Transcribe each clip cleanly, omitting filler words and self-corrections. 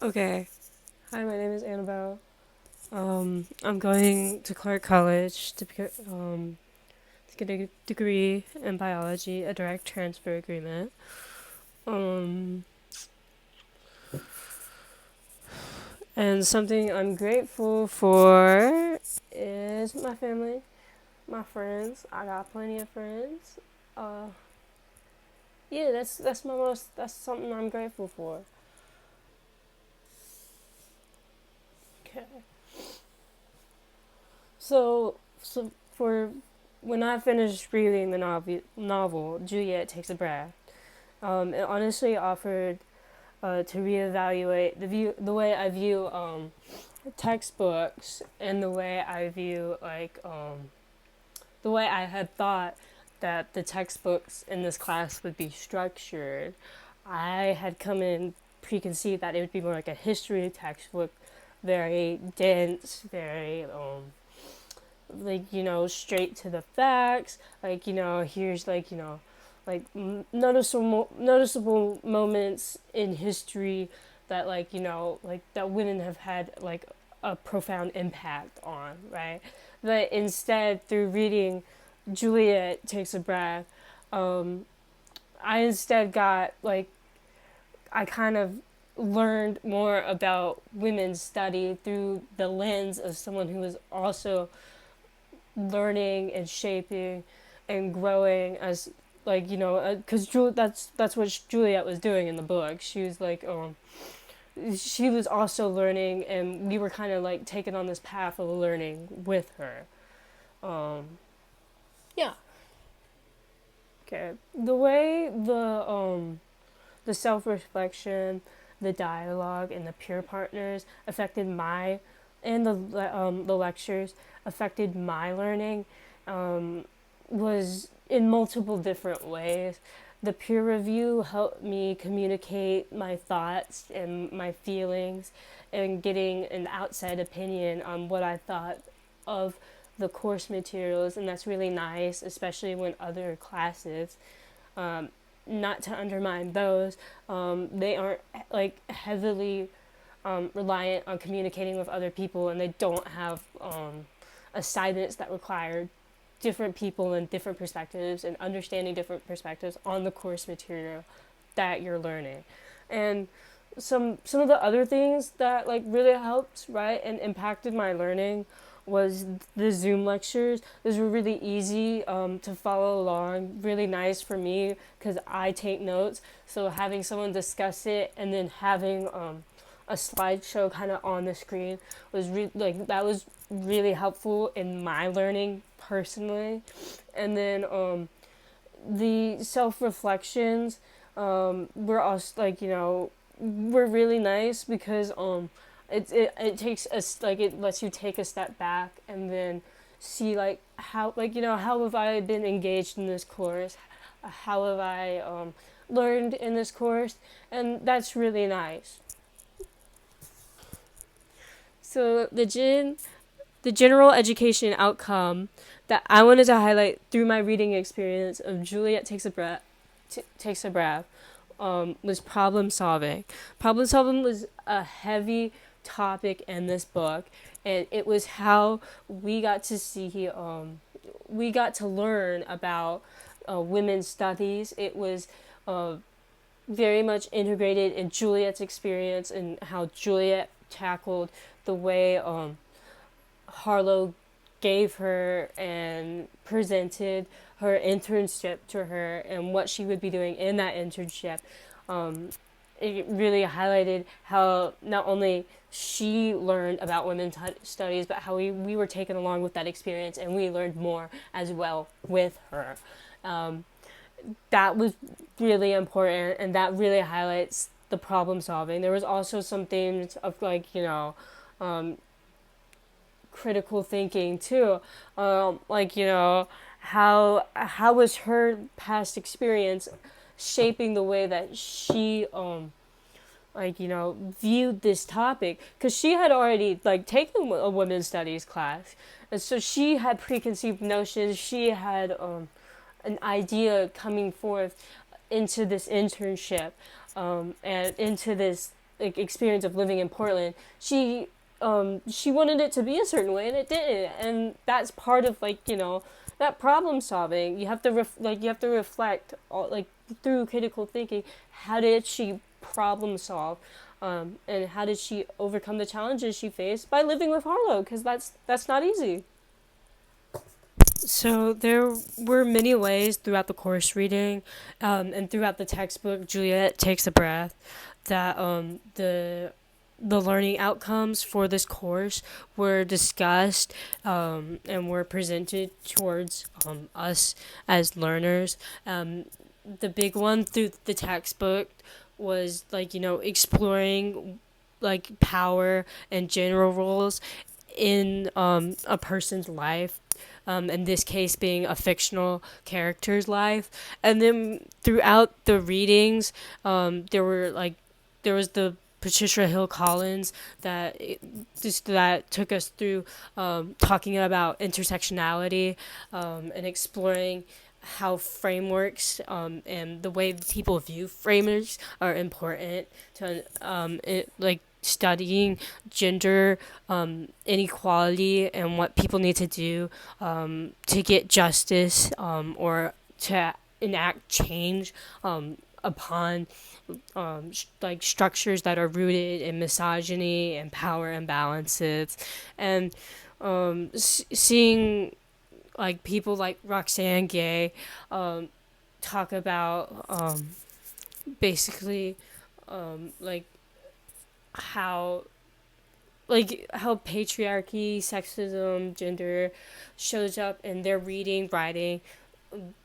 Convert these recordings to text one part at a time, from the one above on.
Okay. Hi, my name is Annabelle. I'm going to Clark College to get a degree in biology, a direct transfer agreement. Um, and something I'm grateful for is my family, my friends. I got plenty of friends. Uh, yeah, that's something I'm grateful for. Okay. So for when I finished reading the novel Juliet Takes a Breath, it honestly offered to reevaluate the way I view textbooks and the way I view the way I had thought that the textbooks in this class would be structured. I had come in preconceived that it would be more like a history textbook, very dense, very straight to the facts. Here's noticeable moments in history that that women have had a profound impact on, right? But instead, through reading Juliet Takes a Breath, um, I instead got I kind of learned more about women's study through the lens of someone who was also learning and shaping and growing as because that's what Juliet was doing in the book. She was she was also learning, and we were kind of like taken on this path of learning with her. Um, yeah. Okay. The self reflection, the dialogue, and the peer partners affected my, and the lectures affected my learning, um, was in multiple different ways. The peer review helped me communicate my thoughts and my feelings, and getting an outside opinion on what I thought of the course materials, and that's really nice, especially when other classes, um, not to undermine those, they aren't heavily reliant on communicating with other people, and they don't have assignments that require different people and different perspectives and understanding different perspectives on the course material that you're learning. And some of the other things that really helped, right, and impacted my learning was the Zoom lectures. Those were really easy to follow along, really nice for me because I take notes. So having someone discuss it and then having a slideshow kind of on the screen was that was really helpful in my learning personally. And then the self reflections were also were really nice because it takes us it lets you take a step back and then see how how have I been engaged in this course, how have I learned in this course, and that's really nice. So the general education outcome that I wanted to highlight through my reading experience of Juliet Takes a Breath was problem solving. Problem solving was a heavy topic in this book, and it was how we got to see, we got to learn about women's studies. It was very much integrated in Juliet's experience and how Juliet tackled the way Harlow gave her and presented her internship to her and what she would be doing in that internship. Um, it really highlighted how not only she learned about women's studies, but how we were taken along with that experience and we learned more as well with her. Um, that was really important, and that really highlights the problem solving. There was also some themes of um, critical thinking too, how was her past experience shaping the way that she viewed this topic, because she had already taken a women's studies class, and so she had preconceived notions. She had an idea coming forth into this internship, and into this like experience of living in Portland, she wanted it to be a certain way and it didn't, and that's part of like that problem solving. You have to you have to reflect like through critical thinking. How did she problem solve? And how did she overcome the challenges she faced by living with Harlow? Because that's not easy. So there were many ways throughout the course reading, and throughout the textbook, Juliet Takes a Breath, that the learning outcomes for this course were discussed, and were presented towards us as learners. The big one through the textbook was like exploring like power and general roles in a person's life, in this case being a fictional character's life. And then throughout the readings, there was the Patricia Hill Collins that took us through, talking about intersectionality, and exploring how frameworks, and the way people view frameworks are important to, like studying gender, inequality, and what people need to do, to get justice, or to enact change, upon, like structures that are rooted in misogyny and power imbalances. And seeing like people like Roxane Gay, talk about, basically, like how how patriarchy, sexism, gender shows up in their reading, writing,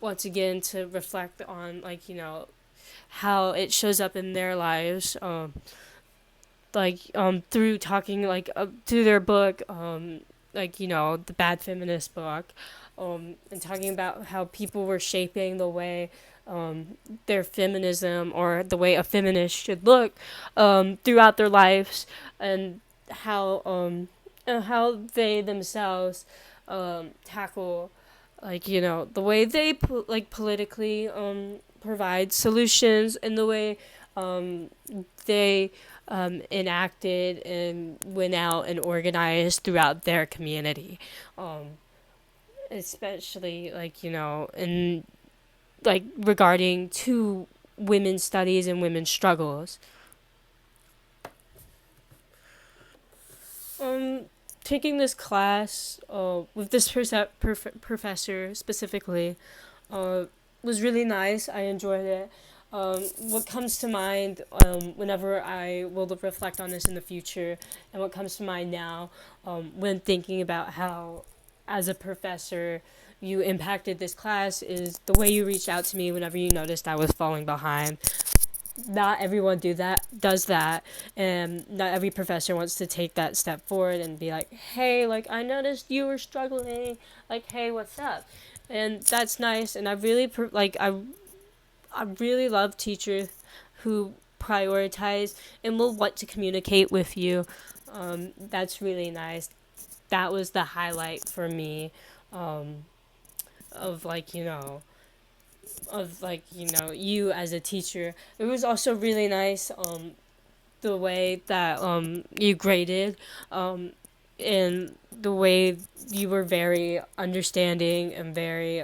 once again to reflect on how it shows up in their lives, through talking through their book, the Bad Feminist book, and talking about how people were shaping the way, their feminism, or the way a feminist should look, throughout their lives, and how they themselves, tackle the way they politically, provide solutions, and the way, they, enacted and went out and organized throughout their community, especially in regarding to women's studies and women's struggles. Um, Taking this class, with this professor specifically, uh, was really nice. I enjoyed it. What comes to mind, whenever I will reflect on this in the future, and what comes to mind now, when thinking about how, as a professor, you impacted this class, is the way you reached out to me whenever you noticed I was falling behind. Not everyone does that, and not every professor wants to take that step forward and be like, hey, I noticed you were struggling, hey, what's up? And that's nice. And I really I really love teachers who prioritize and will want to communicate with you. That's really nice. That was the highlight for me, of you as a teacher. It was also really nice, the way that, you graded, and the way you were very understanding and very,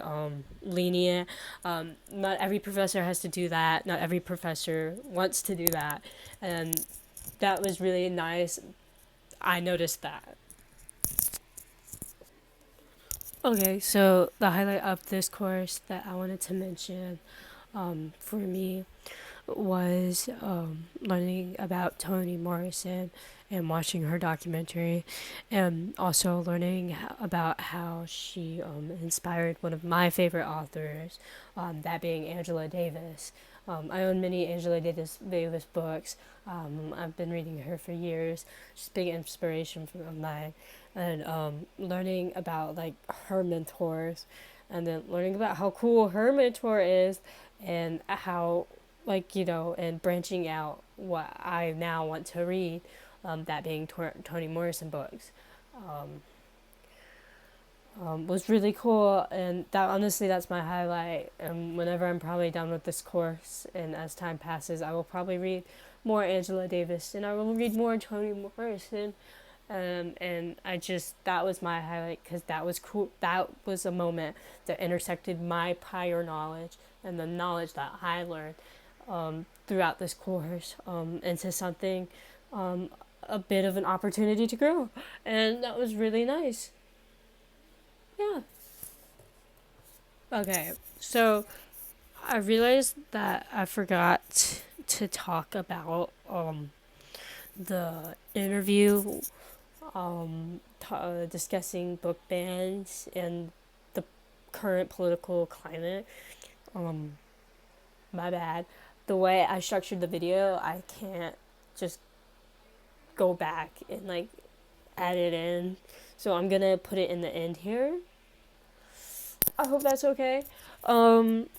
lenient. Not every professor has to do that. Not every professor wants to do that, and that was really nice. I noticed that. Okay, so the highlight of this course that I wanted to mention, for me, was, learning about Toni Morrison and watching her documentary, and also learning about how she, inspired one of my favorite authors, that being Angela Davis. I own many Davis books. I've been reading her for years. She's a big inspiration of mine. And, learning about her mentors, and then learning about how cool her mentor is, and how and branching out what I now want to read, that being Toni Morrison books, um, was really cool. And that, honestly, that's my highlight. And whenever I'm probably done with this course, and as time passes, I will probably read more Angela Davis, and I will read more Toni Morrison. And that was my highlight because that was cool. That was a moment that intersected my prior knowledge and the knowledge that I learned throughout this course into something, a bit of an opportunity to grow. And that was really nice. Yeah. Okay, so I realized that I forgot to talk about the interview discussing book bans and the current political climate. Um, my bad. The way I structured the video, I can't just go back and like add it in. So I'm gonna put it in the end here. I hope that's okay. Um,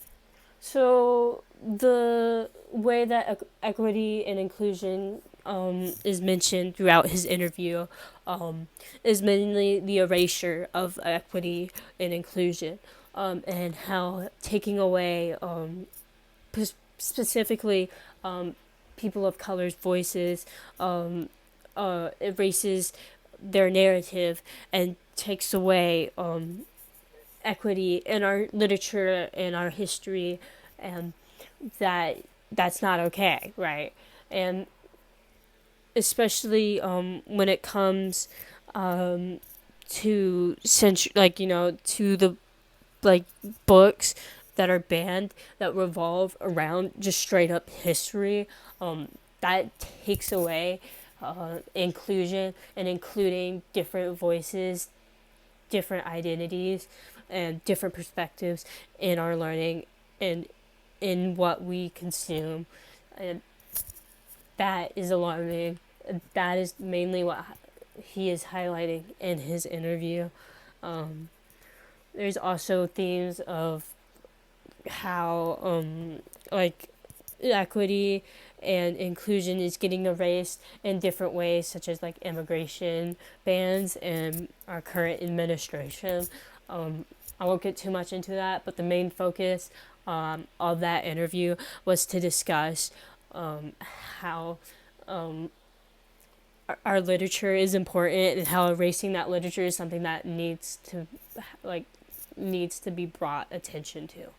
so the way that equity and inclusion is mentioned throughout his interview is mainly the erasure of equity and inclusion, and how taking away specifically people of color's voices erases their narrative and takes away equity in our literature and our history, and that's not okay, right? And especially when it comes to to the like books that are banned that revolve around just straight up history, that takes away inclusion and including different voices, different identities, and different perspectives in our learning and in what we consume. And that is alarming. That is mainly what he is highlighting in his interview. There's also themes of how like equity and inclusion is getting erased in different ways, such as like immigration bans and our current administration. I won't get too much into that, but the main focus of that interview was to discuss how our literature is important and how erasing that literature is something that needs to be brought attention to.